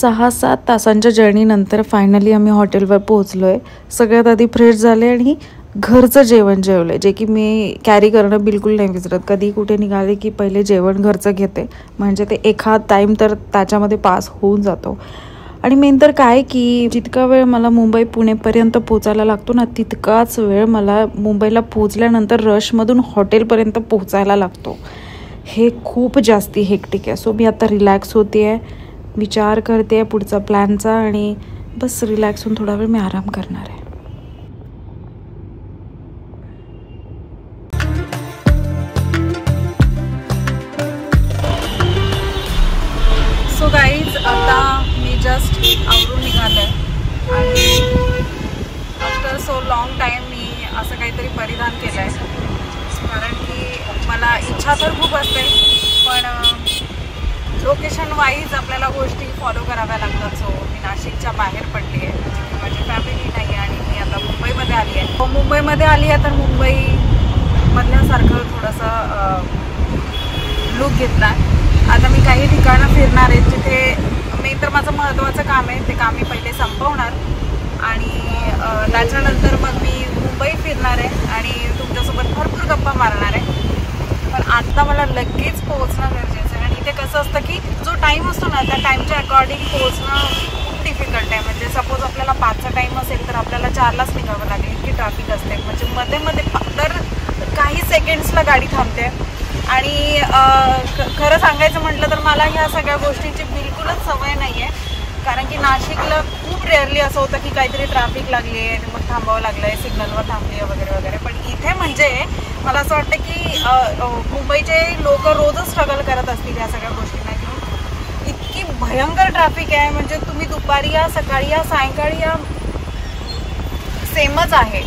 6-7 तासांच्या जर्नीनंतर फायनली आम्ही हॉटेलवर पोहोचलो आहे. सगळ्यात आधी फ्रेश झाले आणि घरचं जेवण जेवलं, जे की मी कॅरी करणं बिलकुल नाही विसरत. कधी कुठे निघाले की पहिले जेवण घरचं घेते, म्हणजे ते एखाद टाईम तर त्याच्यामध्ये पास होऊन जातो. आणि मेन तर काय की जितका वेळ मला मुंबई पुणेपर्यंत पोचायला लागतो ना, तितकाच वेळ मला मुंबईला पोचल्यानंतर रशमधून हॉटेलपर्यंत पोचायला लागतो. हे खूप जास्ती हेक्टिक आहे. सो मी आता रिलॅक्स होते आहे, विचार करते आहे पुढचा प्लॅनचा, आणि बस रिलॅक्स होऊन थोडा वेळ मी आराम करणार आहे. सो गाईज, आता मी जस्ट आवरून निघाले आणि आफ्टर सो लॉंग टाईम मी असं काहीतरी परिधान केलं आहे. कारण की मला इच्छा तर खूप असते, पण लोकेशन वाईज आपल्याला गोष्टी फॉलो कराव्या लागतात. सो मी नाशिकच्या बाहेर पडली आहे, माझी फॅमिली नाही आणि मी आता मुंबईमध्ये आली आहे. मुंबईमध्ये आली आहे तर मुंबईमधल्यासारखं थोडंसं लूक घेतला आहे. आता मी काही ठिकाणं फिरणार आहे जिथे मी तर माझं महत्त्वाचं काम आहे, ते काम मी पहिले संपवणार आणि त्याच्यानंतर मग मी मुंबई फिरणार आहे आणि तुमच्यासोबत भरपूर गप्पा मारणार आहे. पण आत्ता मला लगेच पोहोचणं गरजेचं आहे. आणि इथे कसं असतं की जो टाईम असतो ना, त्या टाईमच्या अकॉर्डिंग पोहोचणं खूप डिफिकल्ट आहे. म्हणजे सपोज आपल्याला 5चा टाईम असेल तर आपल्याला 4लाच निघावं लागेल, इतकी ट्रॅफिक असते. म्हणजे मध्ये तर काही सेकंड्सला गाडी थांबते. आणि खरं सांगायचं म्हटलं तर मला ह्या सगळ्या गोष्टींची बिलकुलच सवय नाही आहे. कारण की नाशिकला खूप रेअरली असं होतं की काहीतरी ट्रॅफिक लागली आहे आणि मग थांबावं लागलं आहे, सिग्नलवर थांबली आहे वगैरे वगैरे. पण इथे म्हणजे मला असं वाटतं की मुंबईचे लोक रोजच स्ट्रगल करत असतील ह्या सगळ्या गोष्टींना घेऊन. इतकी भयंकर ट्रॅफिक आहे, म्हणजे तुम्ही दुपारी या, सकाळी या, सायंकाळी या, सेमच आहे.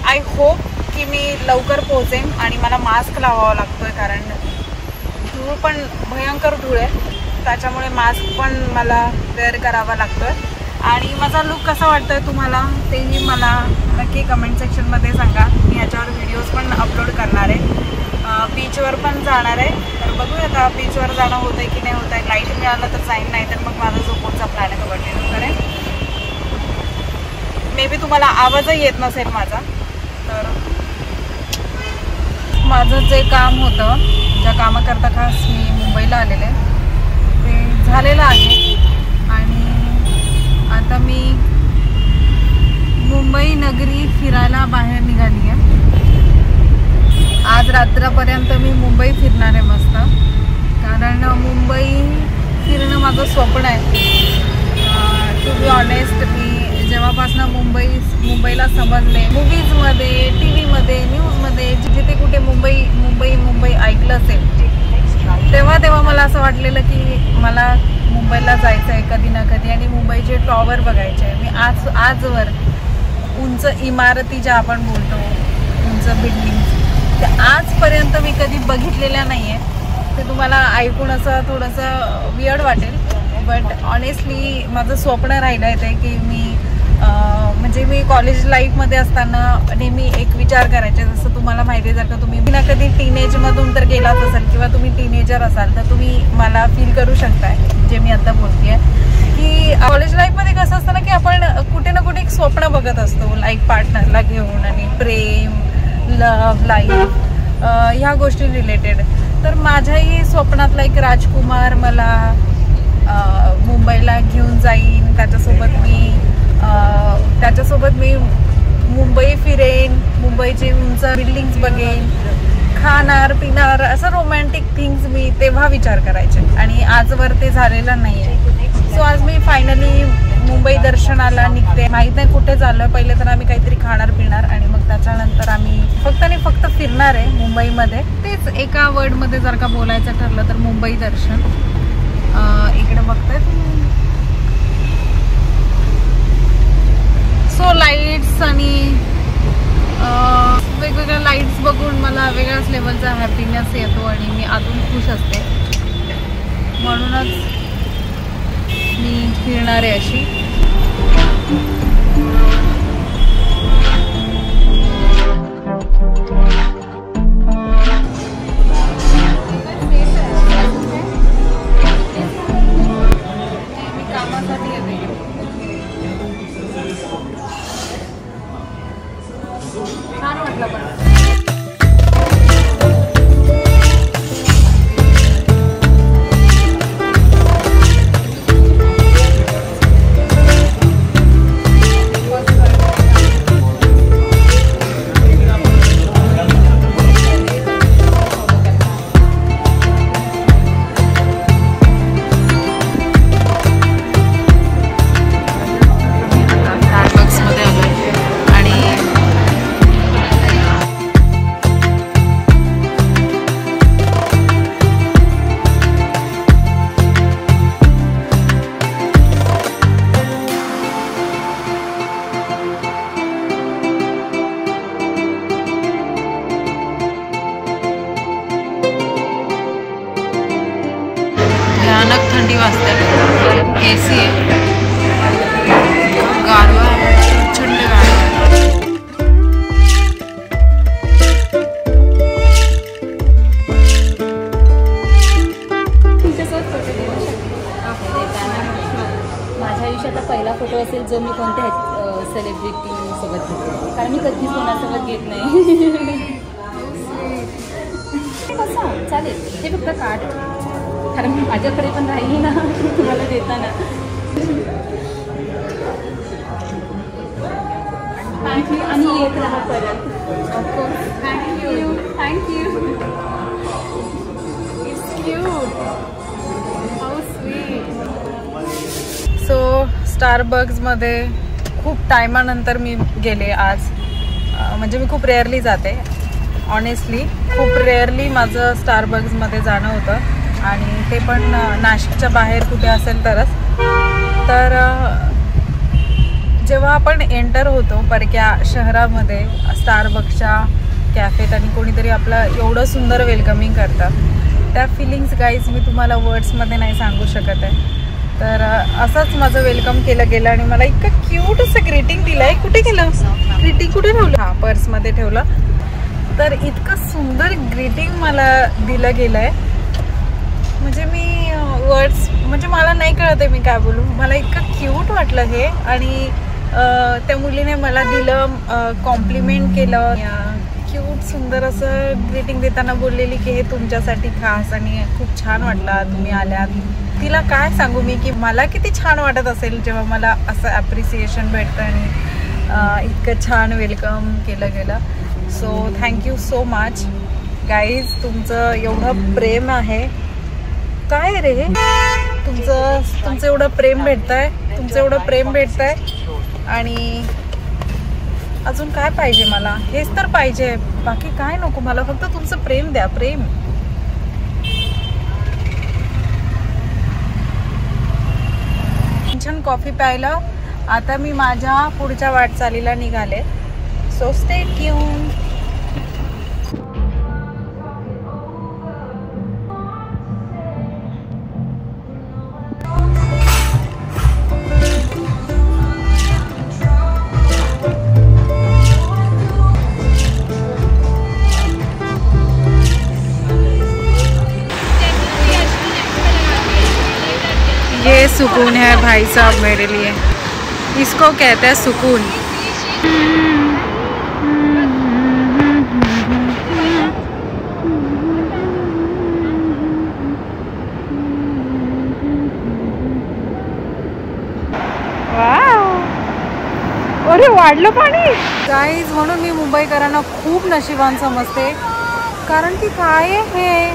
आय होप की मी लवकर पोहोचेन. आणि मला मास्क लावावा लागतोय कारण धूळ पण भयंकर धूळ आहे, त्याच्यामुळे मास्क पण मला वेअर करावा लागतोय. आणि माझा लुक कसा वाटतोय तुम्हाला तेही मला नक्की कमेंट सेक्शनमध्ये सांगा. मी याच्यावर व्हिडिओज पण अपलोड करणार आहे. बीचवर पण जाणार आहे, तर बघूया आता बीचवर जाणं होतं आहे की नाही होत आहे. लाईट मिळालं तर जाईन, नाही तर मग माझा जो पुढचा प्लॅन आहे तो कंटिन्यू करेन. मे बी तुम्हाला आवाजही येत नसेल माझा. तर माझं जे काम होतं, ज्या कामाकरता खास मी मुंबईला आलेले, ते झालेलं आहे. आणि आता मी मुंबई नगरी फिरायला बाहेर निघाली आहे. आज रात्रपर्यंत मी मुंबई फिरणार आहे मस्त, कारण मुंबई फिरणं माझं स्वप्न आहे. टू बी ऑनेस्ट, मी जेव्हापासनं मुंबईला समजले, मूवीजमध्ये, टी व्हीमध्ये, न्यूजमध्ये, जिथे कुठे मुंबई मुंबई मुंबई ऐकलं असेल, तेव्हा मला असं वाटलेलं की मला मुंबईला जायचं आहे कधी ना कधी आणि मुंबईचे टॉवर बघायचे आहे. मी आजवर उंच इमारती ज्या आपण बोलतो, उंच बिल्डिंग्स, त्या आजपर्यंत मी कधी बघितलेल्या नाही आहे. ते तुम्हाला ऐकून असं थोडंसं वियर्ड वाटेल, बट ऑनेस्टली माझं स्वप्न राहिलं आहे ते की म्हणजे मी कॉलेज लाईफमध्ये असताना नेहमी एक विचार करायचे, जसं तुम्हाला माहिती आहे, जर का तुम्ही ना कधी टीनेजमधून तर गेलाच असाल किंवा तुम्ही टीनेजर असाल तर तुम्ही मला फील करू शकताय जे मी आता बोलते आहे. की कॉलेज लाईफमध्ये कसं असतं ना की आपण कुठे ना कुठे एक स्वप्न बघत असतो लाईफ पार्टनरला घेऊन, आणि प्रेम, लव्ह लाईफ, ह्या गोष्टी रिलेटेड. तर माझ्याही स्वप्नातला एक राजकुमार मला मुंबईला घेऊन जाईन, त्याच्यासोबत मी मुंबई फिरेन, मुंबईचे उंच बिल्डिंग्स बघेन, खाणार पिणार, असं रोमॅन्टिक थिंग्स मी तेव्हा विचार करायचे. आणि आजवर ते झालेलं नाही आहे. सो आज मी फायनली मुंबई दर्शनाला निघते. माहीत नाही कुठे चाललोय. पहिले तर आम्ही काहीतरी खाणार पिणार आणि मग त्याच्यानंतर आम्ही फक्त फिरणार आहे मुंबईमध्ये. तेच एका वर्डमध्ये जर का बोलायचं ठरलं तर मुंबई दर्शन. इकडे बघताय सो लाईट्स आणि वेगवेगळ्या लाईट्स बघून मला वेगळ्याच लेवलचा हॅपीनेस येतो आणि मी आतून खुश असते. म्हणूनच मी फिरणार आहे अशी. मी कामासाठी वाटलं पण. भयानक थंडी वाजते. AC आहे, गारवा आहे, प्रचंड गारवा आहे. माझ्या आयुष्यातला पहिला फोटो असेल जो मी कोणत्या सेलिब्रिटी सोबत घेते, कारण मी कधीच कोणासोबत घेत नाही. कसं चालेल ते फक्त काढ, कारण माझ्याकडे पण राहिली ना तुम्हाला देताना. आणि येत राहा परत. Of course. Thank you thank you. It's cute. How sweet. So स्टारबक्समध्ये खूप टायमानंतर मी गेले आज. म्हणजे मी खूप रेअरली जाते, ऑनेस्टली खूप रेअरली माझं स्टारबक्समध्ये जाणं होतं, आणि ते पण नाशिकच्या बाहेर कुठे असेल तरच. तर जेव्हा आपण एंटर होतो परक्या शहरामध्ये स्टारबक्सच्या कॅफेत आणि कोणीतरी आपलं एवढं सुंदर वेलकमिंग करतं, त्या फिलिंग्स गाईज मी तुम्हाला वर्ड्समध्ये नाही सांगू शकत आहे. तर असंच माझं वेलकम केलं गेलं आणि मला इतकं क्यूट असं ग्रीटिंग दिलं आहे. कुठे गेलं ग्रीटिंग? कुठे ठेवलं? हां, पर्समध्ये ठेवलं. तर इतकं सुंदर ग्रीटिंग मला दिलं गेलं आहे, म्हणजे मी वर्ड्स म्हणजे मला नाही कळत आहे मी काय बोलू. मला इतकं क्यूट वाटलं हे. आणि त्या मुलीने मला दिलं, कॉम्प्लिमेंट केलं, क्यूट सुंदर असं ग्रीटिंग देताना बोललेली की हे तुमच्यासाठी खास, आणि खूप छान वाटलं तुम्ही आल्यात. तिला काय सांगू मी की मला किती छान वाटत असेल जेव्हा मला असं ॲप्रिसिएशन भेटतं आणि इतकं छान वेलकम केलं गेलं. So thank you so much guys. तुमचं एवढं प्रेम आहे. काय रे हे तुमचं एवढं प्रेम भेटतंय, तुमचं एवढं प्रेम भेटतंय, आणि अजून काय पाहिजे मला? हेच तर पाहिजे, बाकी काय नको मला. फक्त तुमचं प्रेम द्या, प्रेम. छान कॉफी प्यायला आता मी माझ्या पुढच्या वाटचालीला निघाले. So stay tune. ये सुकून है भाई साहब मेरे लिए, इसको कहते हैं सुकून. अरे वाढलं पाणी गाईज. म्हणून मी मुंबईकरांना खूप नशिबान समजते, कारण की काय हे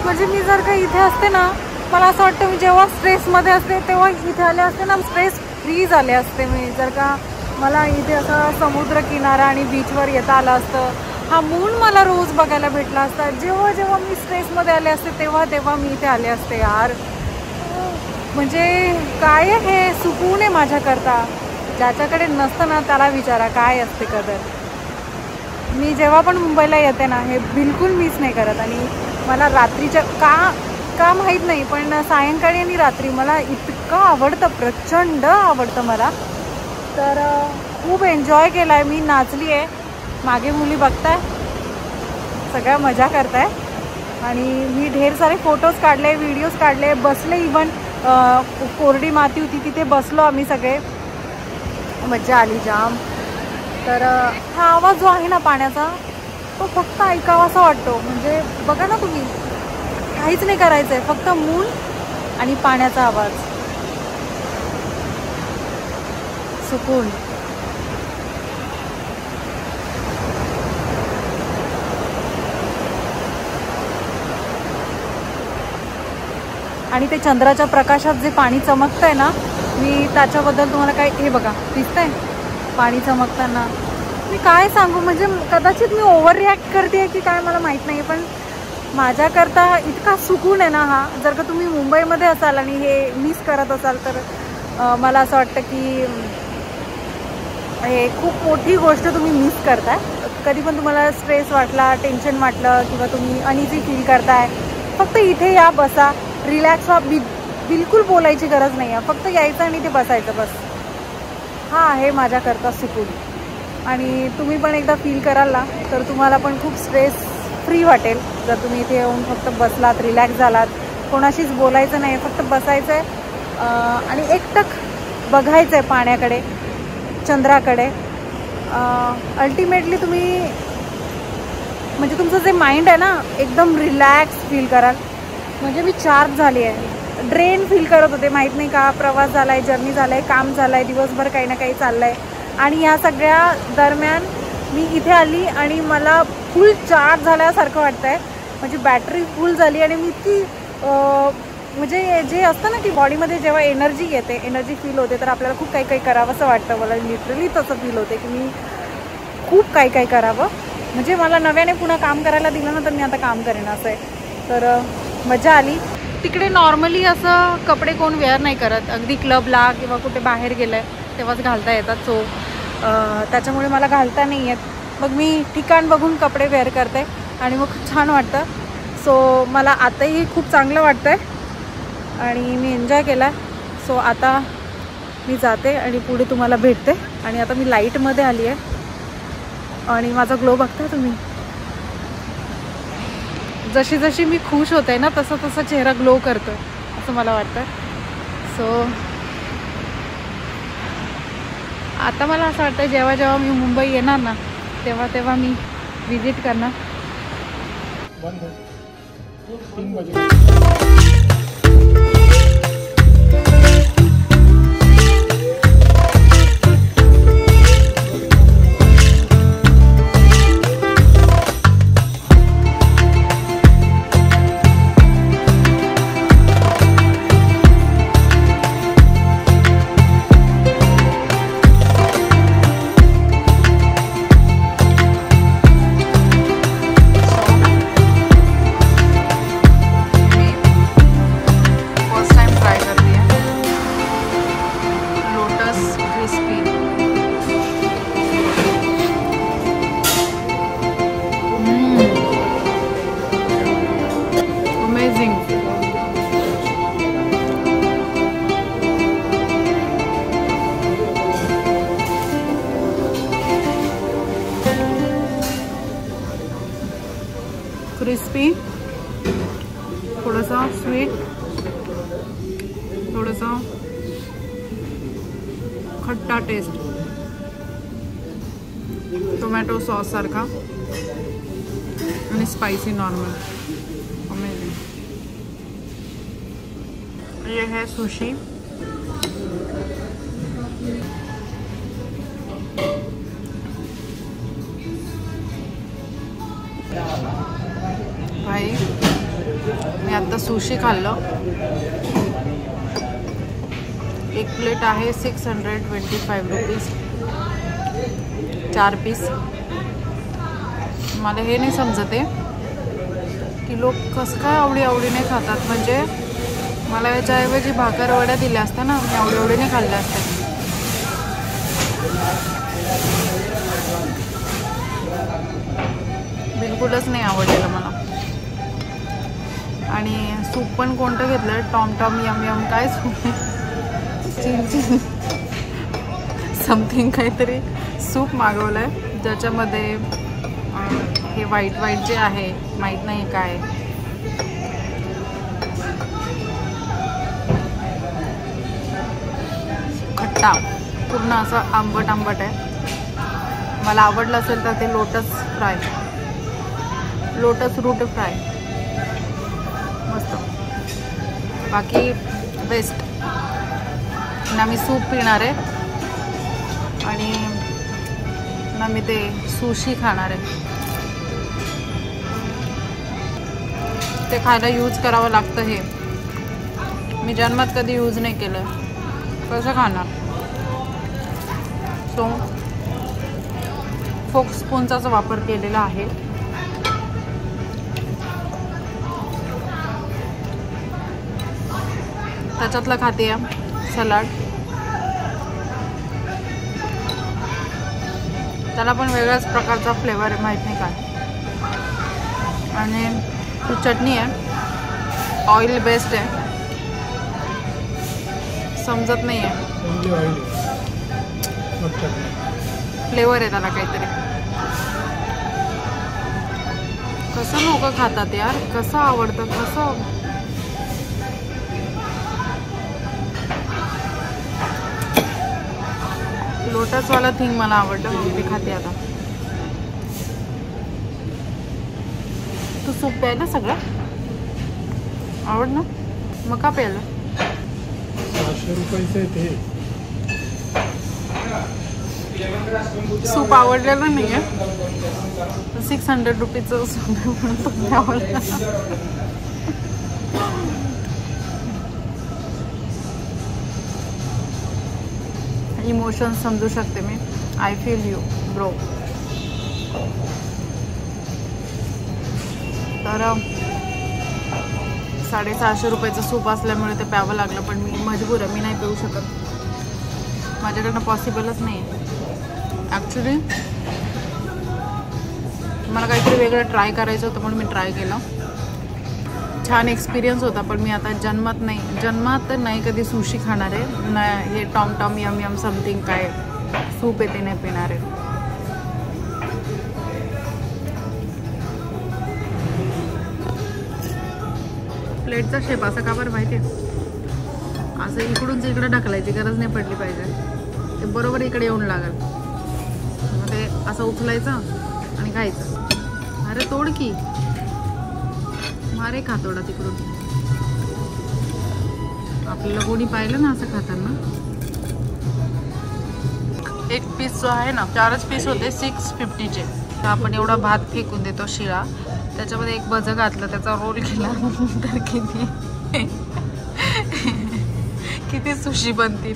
म्हणजे मी जर का इथे असते ना, मला असं वाटतं मी जेव्हा स्ट्रेसमध्ये असते तेव्हा इथे आले असते ना, स्ट्रेस फ्री झाले असते मी. जर का मला इथे असं समुद्र किनारा आणि बीचवर येता आलं असतं, हा मून मला रोज बघायला भेटला असता. जेव्हा जेव्हा मी स्ट्रेसमध्ये आले असते तेव्हा मी इथे आले असते यार. म्हणजे काय हे सुकून आहे माझ्याकरता. ज्याच्याकडे नसतं ना त्याला विचारा काय असते कदर. मी जेव्हा पण मुंबईला येते ना हे बिलकुल मिस नाही करत. आणि मला रात्रीच्या का माहीत नाही, पण सायंकाळी आणि रात्री मला इतकं आवडतं, प्रचंड आवडतं मला. तर खूप एन्जॉय केला आहे मी, नाचली आहे. मागे मुली बघताय, सगळ्या मजा करताय. आणि मी ढेर सारे फोटोज काढले, व्हिडिओज काढले, बसले. इवन कोरडी माती होती तिथे बसलो आम्ही सगळे, मज्जा आली जाम. तर हा आवाज जो आहे ना पाण्याचा तो फक्त ऐकावासा वाटतो. म्हणजे बघा ना तुम्ही, काहीच नाही करायचं आहे, फक्त मून आणि पाण्याचा आवाज, सुकून. आणि ते चंद्राच्या प्रकाशात जे पाणी चमकतंय ना, मी त्याच्याबद्दल तुम्हाला काय, हे बघा दिसतंय पाणी चमकताना. मी काय सांगू, म्हणजे कदाचित मी ओव्हर रिॲक्ट करते की काय मला माहीत नाही, पण माझ्याकरता इतका सुकून आहे ना हा. जर का तुम्ही मुंबईमध्ये असाल आणि हे मिस करत असाल तर मला असं वाटतं की हे खूप मोठी गोष्ट तुम्ही मिस करताय. कधी पण तुम्हाला स्ट्रेस वाटला, टेन्शन वाटलं किंवा तुम्ही अनइझी फील करताय, फक्त इथे या, बसा, रिलॅक्स व्हा. बिलकुल बोलायची गरज नाही आहे, फक्त यायचं आणि ते बसायचं बस. हा आहे माझ्याकरता सुकून. आणि तुम्ही पण एकदा फील कराल ना तर तुम्हाला पण खूप स्ट्रेस फ्री वाटेल. जर तुम्ही इथे येऊन फक्त बसलात, रिलॅक्स झालात, कोणाशीच बोलायचं नाही, फक्त बसायचं आहे आणि एकटक बघायचं आहे पाण्याकडे, चंद्राकडे. अल्टिमेटली तुम्ही म्हणजे तुमचं जे माइंड आहे ना एकदम रिलॅक्स फील कराल. म्हणजे मी चार्ज झाली आहे. ड्रेन फील करत होते, माहीत नाही का, प्रवास झाला आहे, जर्नी झाला आहे, काम झालं आहे, दिवसभर काही ना काही चाललं आहे. आणि ह्या सगळ्या दरम्यान मी इथे आली आणि मला फुल चार्ज झाल्यासारखं वाटतं आहे. म्हणजे बॅटरी फुल झाली आणि मी इतकी म्हणजे जे असतं ना की बॉडीमध्ये जेव्हा एनर्जी येते, एनर्जी फील होते, तर आपल्याला खूप काही काही करावं असं वाटतं. मला लिटरली तसं फील होते की मी खूप काही काही करावं. म्हणजे मला नव्याने पुन्हा काम करायला दिलं ना तर मी आता काम करेन असं आहे. तर मजा आली. तिकडे नॉर्मली असं कपडे कोण वेअर नाही करत, अगदी क्लबला किंवा कुठे बाहेर गेलं आहे तेव्हाच घालता येतात. सो त्याच्यामुळे मला घालता नाही येत. मग मी ठिकाण बघून कपडे वेअर करते आणि मग खूप छान वाटतं. सो मला आताही खूप चांगलं वाटतं आहे आणि मी एन्जॉय केला आहे. सो आता मी जाते आणि पुढे तुम्हाला भेटते. आणि आता मी लाईटमध्ये आली आहे आणि माझा ग्लो बघता तुम्ही. जशी जशी मी खुश होते ना तसं तसं चेहरा ग्लो करतो असं मला वाटतं. सो आता मला असं वाटतं जेव्हा जेव्हा मी मुंबई येणार ना तेव्हा तेव्हा मी विजिट करणार. क्रिस्पी, थोडासा स्वीट, थोडासा खट्टा टेस्ट, टोमॅटो सॉस सारखा आणि स्पाइसी नॉर्मल. अमेजिंग. ये है सुशी. भाई मी आता सुशी खाल्लं. एक प्लेट आहे 625 रुपीज, 4 पीस. मला हे नाही समजत आहे की लोक कसं काय आवडीने खातात. म्हणजे मला याच्याऐवजी भाकर वड्या दिल्या असत्या ना, मी आवडीने खाल्ल्या असत्या. बिलकुलच नाही आवडलेलं मला. आणि सूप पण कोणतं घेतलं, टॉम टॉम यम यम काय सूप, चिंची समथिंग काहीतरी सूप मागवलं आहे ज्याच्यामध्ये हे व्हाईट व्हाईट जे आहे माहीत नाही काय. खट्टा, पूर्ण असं आंबट आंबट आहे. मला आवडलं असेल तर ते lotus fry, lotus root fry मस्त. बाकी बेस्ट. ना मी सूप पिणार आहे आणि ना मी ते सुशी खाणार आहे. ते खायला यूज करावं लागतं. हे मी जन्मात कधी यूज नाही केलं, कसं खाणार. सो फोक स्पूनचाच वापर केलेला आहे. त्याच्यातलं खाते आहे सलाड. त्याला पण वेगळ्याच प्रकारचा फ्लेवर आहे, माहीत नाही काय. आणि ती चटणी आहे, ऑइल बेस्ड आहे, समजत नाही आहे. फ्लेवर आहे त्याला काहीतरी. कसं लोक खातात यार, कसं आवडतं, कसं. लोटसवाला थिंग मला आवडतं, मग ते खाते आता. तू सूप प्यायला सगळं आवड ना, मग का प्यायला. 600 रुपयाचे ते सूप आवडलेलं नाही आहे. 600 रुपीचं सूप म्हणून आवडलं. इमोशन समजू शकते मी. I feel you bro. तर 650 रुपयाचं सूप असल्यामुळे ते प्यावं लागलं, पण मी मजबूर आहे, मी नाही पिऊ शकत. माझ्याकडनं पॉसिबलच नाही आहे ॲक्च्युली. मला काहीतरी वेगळं ट्राय करायचं होतं म्हणून मी ट्राय केलं. छान एक्सपिरियन्स होता, पण मी आता जन्मात नाही कधी सुशी खाणार आहे ना. हे tom tom yum yum something काय सूप आहे ते नाही पिणार आहे. प्लेटचा शेप असा का बरं माहिती आहे, असं इकडून इकडे ढकलायची गरज नाही पडली पाहिजे. ते बरोबर इकडे येऊन लागेल. मग ते असं उचलायचं आणि खायचं. अरे तोड की मारे खातोडा तिकडून. आपल्याला कोणी पाहिलं ना असं खाताना. एक पीस जो आहे ना, 4च पीस होते 650चे. तर आपण एवढा भात फेकून देतो शिळा, त्याच्यामध्ये एक भज घातलं, त्याचा रोल केला तर किती सुशी बनतील.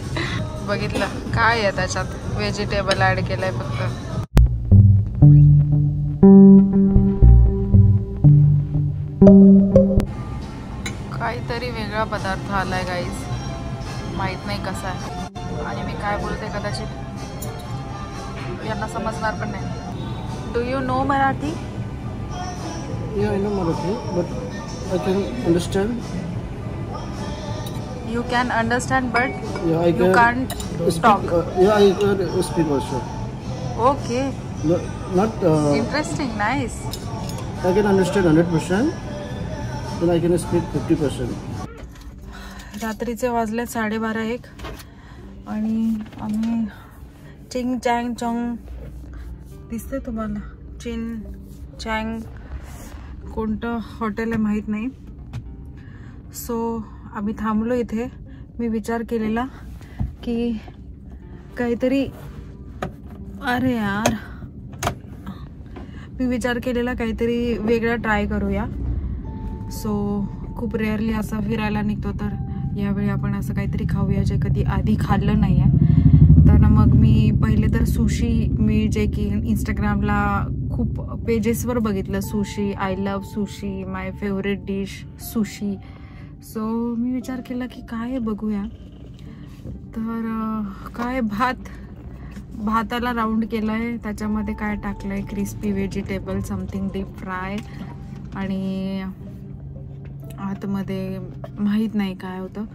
बघितलं काय आहे त्याच्यात, व्हेजिटेबल ॲड केलंय फक्त. काहीतरी वेगळा पदार्थ आलाय गाईज, माहित नाही कसा आहे. आणि मी काय बोलते कदाचित यांना समजणार पण नाही. Do you know Marathi? Yeah, I know Marathi, but I can understand. You can understand, but Yeah, I you can can't talk. Yeah, I can speak also. Okay. No, not. Interesting, nice. I can understand 100%. Then I can speak 50%. रात्रीचे वाजले 12:30-1 आणि आम्ही चिंग चँग चॉंग दिसते तुम्हाला. चिन चँग कोणतं hotel आहे माहीत नाही. सो आम्ही थांबलो इथे. मी विचार केलेला की काहीतरी, अरे यार, मी विचार केलेला काहीतरी वेगळा ट्राय करूया. सो खूप रेअरली असं फिरायला निघतो, तर यावेळी आपण असं काहीतरी खाऊया जे कधी आधी खाल्लं नाही आहे. तर मग मी पहिले तर सुशी, मी जे की इंस्टाग्रामला खूप पेजेसवर बघितलं, sushi, I love sushi, my favourite dish sushi. So मी विचार केला की काय बघूया. तर काय भाताला राऊंड केलं आहे, त्याच्यामध्ये काय टाकलं आहे, crispy vegetable something deep fry, आणि आतमध्ये माहीत नाही काय होतं.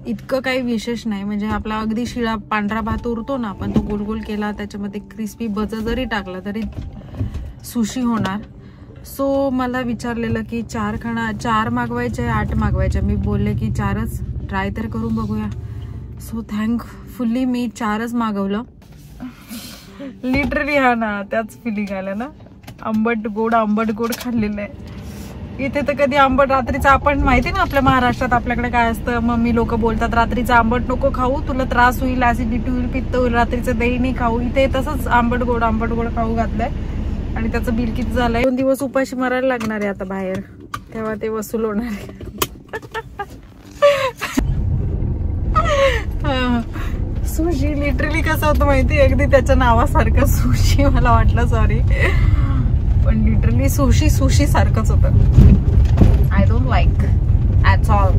इतकं काही विशेष नाही, म्हणजे आपला अगदी शिळा पांढरा भात उरतो ना, पण तो गोल गोल केला, त्याच्यामध्ये क्रिस्पी भजा जरी टाकला तरी सुशी होणार. सो मला विचारलेलं की 4 मागवायचे 8 मागवायचे. मी बोलले की 4च ट्राय तर करून बघूया. सो थँकफुल्ली मी 4च मागवलं. लिटरली हा ना त्याच फिलिंग आल्या ना. आंबट गोड खाल्लेलं आहे. इथे तर कधी आंबट रात्रीचं आपण माहिती ना आपल्या महाराष्ट्रात आपल्याकडे काय असतं, मम्मी लोक बोलतात रात्रीचं आंबट नको खाऊ, तुला त्रास होईल, ऍसिडिटी होईल, पित्त होईल, रात्रीचं दही नाही खाऊ. इथे तसंच आंबट गोड खाऊ घातलंय आणि त्याचं बिल किती झालंय. 2 दिवस उपाशी मारायला लागणार आहे आता बाहेर, तेव्हा ते वसूल होणार आहे. सुशी लिटरली कसं होतं माहिती, अगदी त्याच्या नावासारखं सुशी मला वाटलं, सॉरी, पण लिटरली सुशी सारखंच होतं. I don't like at all.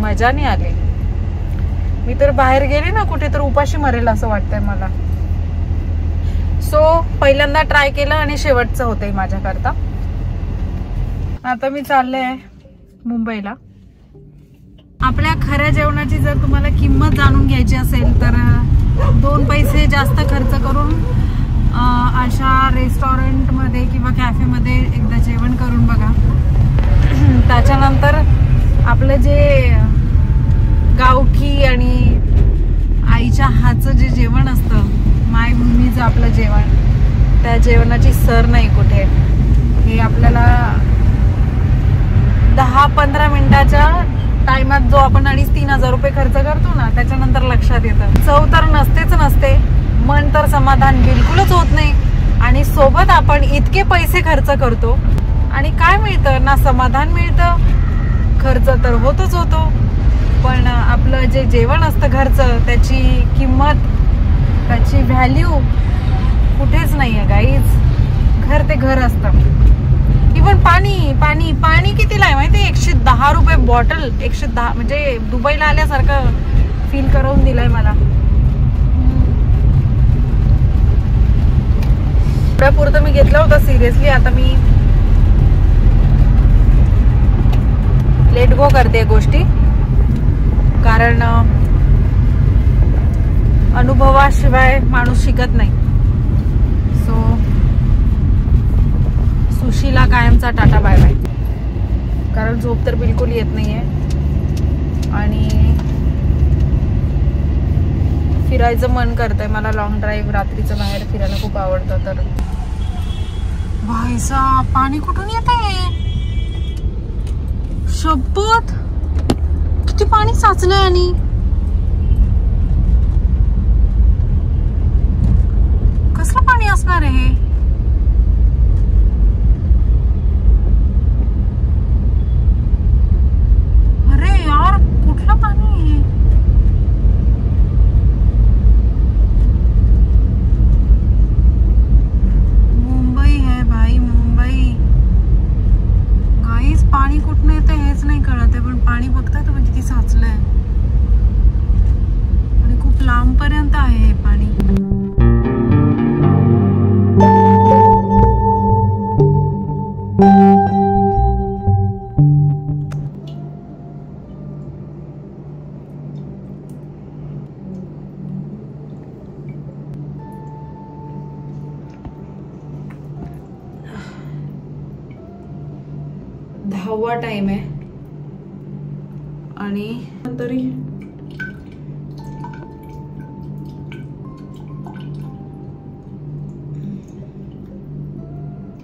मजा नाही आली. मी तर बाहेर गेले ना कुठे तर उपाशी मरेल असं वाटतंय मला. सो पहिल्यांदा ट्राय केलं आणि शेवटचं होतंय माझ्याकरता. आता मी चालले आहे मुंबईला. आपल्या खऱ्या जेवणाची जर तुम्हाला किंमत जाणून घ्यायची असेल तर 2 पैसे जास्त खर्च करून अशा रेस्टॉरंटमध्ये किंवा कॅफेमध्ये एकदा जेवण करून बघा. त्याच्यानंतर आपलं जे गावठी आणि आईच्या हातचं जे जेवण असतं, मायभूमीचं आपलं जेवण, त्या जेवणाची सर नाही कुठे. हे आपल्याला 10-15 मिनिटाच्या टाइमात जो आपण 2,500-3 हजार रुपये खर्च करतो ना, त्याच्यानंतर लक्षात येतं चव तर नसतेच नसते, मन तर समाधान बिलकुलच होत नाही. आणि सोबत आपण इतके पैसे खर्च करतो आणि काय मिळतं ना, समाधान मिळतं, खर्च तर होतोच होतो, पण आपलं जे जेवण असतं घरचं, त्याची किंमत, त्याची व्हॅल्यू कुठेच नाही आहे गाईज. घर ते घर असतं. इव्हन पाणी कितीला आहे माहिती, 110 रुपये बॉटल. 110 म्हणजे दुबईला आल्यासारखं फील करून दिलंय मला. पुरतं मी घेतलं होतं सिरियसली. आता मी लेट गो करते गोष्टी, कारण अनुभवाशिवाय माणूस शिकत नाही. सो सुशीला कायमचा टाटा बाय बाय, कारण झोप तर बिलकुल येत नाहीये आणि फिरायचं मन करतंय मला. लॉंग ड्राईव्ह रात्रीचं बाहेर फिरायला खूप आवडतं. तर भाईसा पाणी कुठून येत आहे, शपथ किती पाणी साचलंय. आणि कसलं पाणी असणार आहे हे. अरे यार कुठलं पाणी आहे. मुंबई है भाई, मुंबई. गाईस पाणी कुठून येतं हेच नाही कळत आहे, पण पाणी बघताय तुम्ही किती साचलंय आणि खूप लांब पर्यंत आहे हे पाणी. दहावा टाइम आहे आणि तरी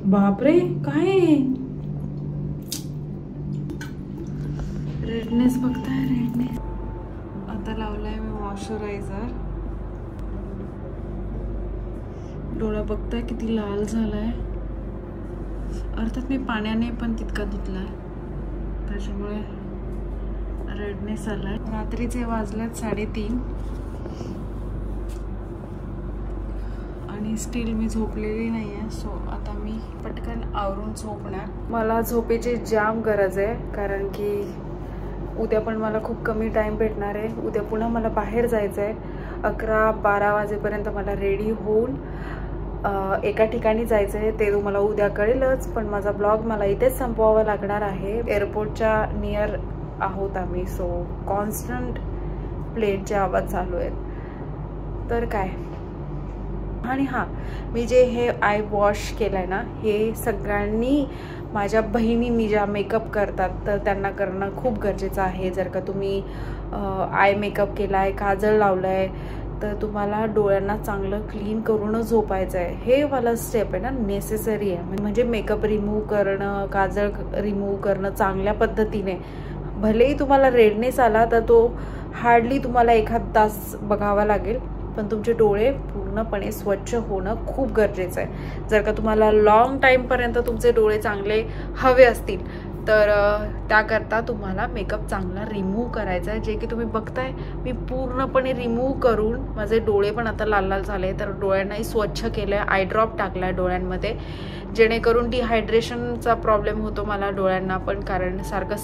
बापरे काय रेडनेस बघताय, रेडनेस. आता लावलाय मी मॉइश्चरायझर. डोळा बघताय किती लाल झालाय. अर्थात मी पाण्याने पण तितका धुतलाय, त्याच्यामुळे रेडनेस आलाय. रात्रीचे वाजलेत 3:30 आणि स्टील मी झोपलेली नाही आहे. सो आता मी पटकन आवरून झोपणार. मला झोपेची जाम गरज आहे, कारण की उद्या पण मला खूप कमी टाइम भेटणार आहे. उद्या पुन्हा मला बाहेर जायचं आहे. 11-12 वाजेपर्यंत मला रेडी होऊन एका ठिकाणी जायचं आहे. ते तुम्हाला उद्या कळेलच, पण माझा ब्लॉग मला इथेच संपवावा लागणार आहे. एअरपोर्टच्या नियर आहोत आम्ही, सो कॉन्स्टंट प्लेनचे आवाज चालू आहेत. तर काय आणि हां, मी जे हे आय वॉश केलं आहे ना, हे सगळ्यांनी माझ्या बहिणींनी ज्या मेकअप करतात तर त्यांना करणं खूप गरजेचं आहे. जर का तुम्ही आय मेकअप केला आहे, काजळ लावलं आहे, तर तुम्हाला डोळ्यांना चांगलं क्लीन करूनच झोपायचं आहे. हे वाला स्टेप आहे ना नेसेसरी आहे. म्हणजे मेकअप रिमूव्ह करणं, काजळ रिमूव्ह करणं चांगल्या पद्धतीने. भलेही तुम्हाला रेडनेस आला तर तो हार्डली तुम्हाला 1 तास बघावा लागेल, पण तुमचे डोळे पूर्णपणे स्वच्छ होणं खूप गरजेचं आहे. जर का तुम्हाला लॉंग टाईमपर्यंत तुमचे डोळे चांगले हवे असतील तर त्याकरता तुम्हाला मेकअप चांगला रिमूव्ह करायचा आहे. जे की तुम्ही बघताय मी पूर्णपणे रिमूव्ह करून माझे डोळे पण आता लाल लाल झाले, तर डोळ्यांनाही स्वच्छ केलं आहे. आय ड्रॉप टाकला आहे डोळ्यांमध्ये, जेणेकरून डिहायड्रेशनचा प्रॉब्लेम होतो मला डोळ्यांना पण, कारण सारखं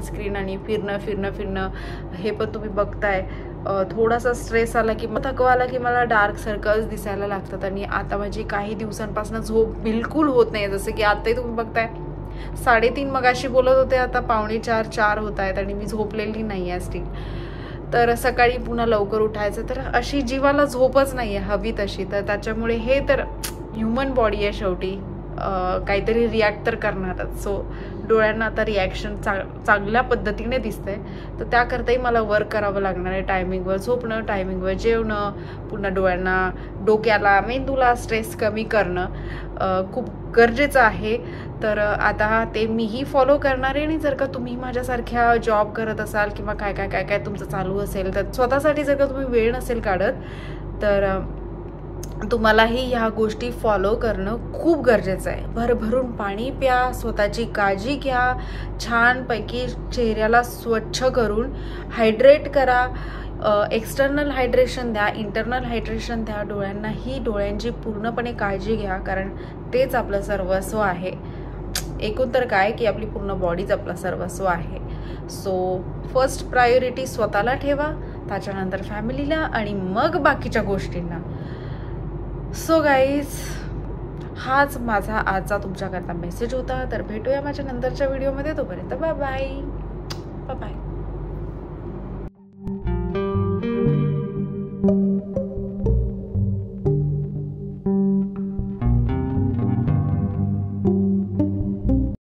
स्क्रीन आणि फिरणं हे पण तुम्ही बघताय. थोडासा स्ट्रेस आला की थकवा आला की मला डार्क सर्कल्स दिसायला लागतात. आणि आता माझी काही दिवसांपासून झोप बिलकुल होत नाही. जसं की आताही तुम्ही बघताय 3:30 मगाशी बोलत होते, आता 3:45-4 होत आहेत आणि मी झोपलेली नाही आहे स्टिल. तर सकाळी पुन्हा लवकर उठायचं, तर अशी जीवाला झोपच नाही आहे हवी तशी. तर त्याच्यामुळे हे तर ह्युमन बॉडी आहे शेवटी, काहीतरी रिॲक्ट तर करणारच. सो डोळ्यांना आता रिॲक्शन चांगल्या पद्धतीने दिसतंय, तर त्याकरताही मला वर्क करावं लागणार आहे. टायमिंगवर झोपणं, टायमिंगवर जेवणं, पुन्हा डोळ्यांना, डोक्याला, मेंदूला स्ट्रेस कमी करणं खूप गरजेचं आहे. तर आता ते मीही फॉलो करणार आहे. आणि जर का तुम्ही माझ्यासारख्या जॉब करत असाल किंवा काय तुमचं चालू असेल, तर स्वतःसाठी जर का तुम्ही वेळ नसेल काढत, तर तुम्हालाही ह्या गोष्टी फॉलो करणं खूप गरजेचं आहे. भरभरून पाणी प्या, स्वतःची काळजी घ्या, छानपैकी चेहऱ्याला स्वच्छ करून हायड्रेट करा. एक्सटर्नल हायड्रेशन द्या, इंटरनल हायड्रेशन द्या. डोळ्यांनाही डोळ्यांची पूर्णपणे काळजी घ्या, कारण तेच आपलं सर्वस्व आहे. एकूण तर काय की आपली पूर्ण बॉडीच आपलं सर्वस्व आहे. सो फर्स्ट प्रायोरिटी स्वतःला ठेवा, त्याच्यानंतर फॅमिलीला आणि मग बाकीच्या गोष्टींना. सो गाईज, हाच माझा आजचा तुमच्याकरता मेसेज होता. तर भेटूया माझ्या नंतरच्या व्हिडिओमध्ये. तोपर्यंत बाय बाय.